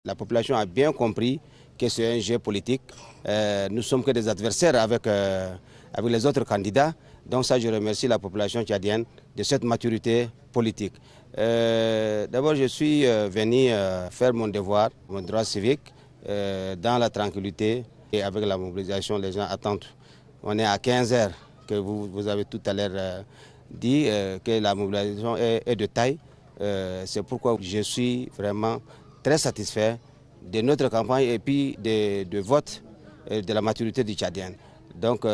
La population a bien compris que c'est un jeu politique. Nous ne sommes que des adversaires avec les autres candidats. Donc ça, je remercie la population tchadienne de cette maturité politique. D'abord, je suis venu faire mon devoir, mon droit civique, dans la tranquillité et avec la mobilisation. Les gens attendent. On est à 15 heures, que vous avez tout à l'heure dit que la mobilisation est de taille. C'est pourquoi je suis vraiment très satisfait de notre campagne et puis de vote de la maturité du Tchadien. Donc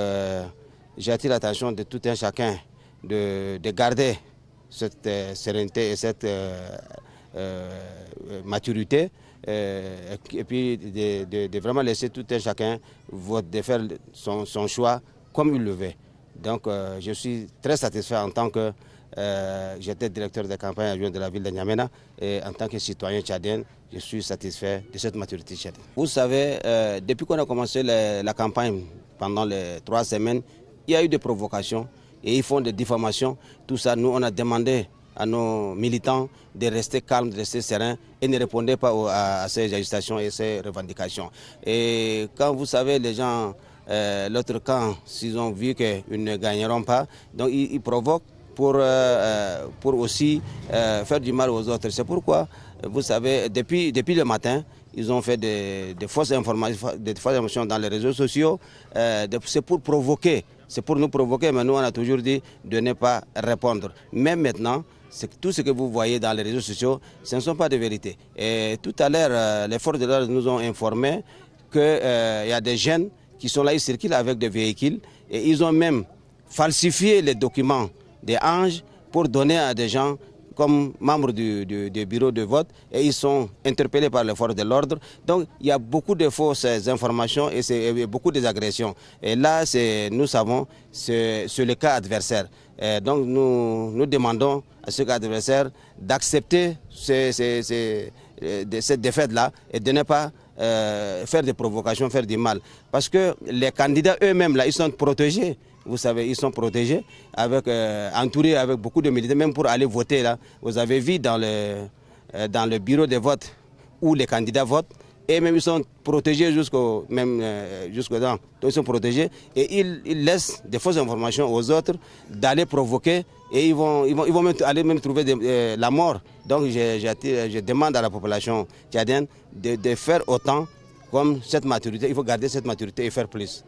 j'attire l'attention de tout un chacun de garder cette sérénité et cette maturité et puis de vraiment laisser tout un chacun de faire son choix comme il le veut. Donc je suis très satisfait en tant que j'étais directeur de campagne adjoint de la ville de N'Djamena et en tant que citoyen tchadien, je suis satisfait de cette maturité tchadienne. Vous savez, depuis qu'on a commencé la campagne pendant les 3 semaines, il y a eu des provocations et ils font des diffamations. Tout ça, nous, on a demandé à nos militants de rester calmes, de rester sereins et ne répondaient pas à ces agitations et ces revendications. Et quand vous savez, les gens, l'autre camp, s'ils ont vu qu'ils ne gagneront pas, donc ils provoquent pour aussi faire du mal aux autres. C'est pourquoi, vous savez, depuis le matin, ils ont fait des fausses informations dans les réseaux sociaux. C'est pour provoquer, c'est pour nous provoquer, mais nous on a toujours dit de ne pas répondre. Même maintenant, tout ce que vous voyez dans les réseaux sociaux, ce ne sont pas de vérité. Et tout à l'heure, les forces de l'ordre nous ont informé qu'il y a des jeunes qui sont là, ils circulent avec des véhicules et ils ont même falsifié les documents des anges pour donner à des gens comme membres du bureau de vote et ils sont interpellés par les forces de l'ordre. Donc il y a beaucoup de fausses informations et beaucoup d'agressions. Et là, nous savons, c'est le cas adversaire. Et donc nous demandons à ce cas adversaire d'accepter cette défaite-là et de ne pas faire des provocations, faire du mal. Parce que les candidats eux-mêmes, là, ils sont protégés. Vous savez, ils sont protégés, entourés avec beaucoup de militaires, même pour aller voter. Là. Vous avez vu dans le bureau de vote où les candidats votent, et même ils sont protégés jusqu'au dedans. Donc ils sont protégés et ils laissent des fausses informations aux autres d'aller provoquer et ils vont même aller trouver la mort. Donc je demande à la population tchadienne de faire autant comme cette maturité. Il faut garder cette maturité et faire plus.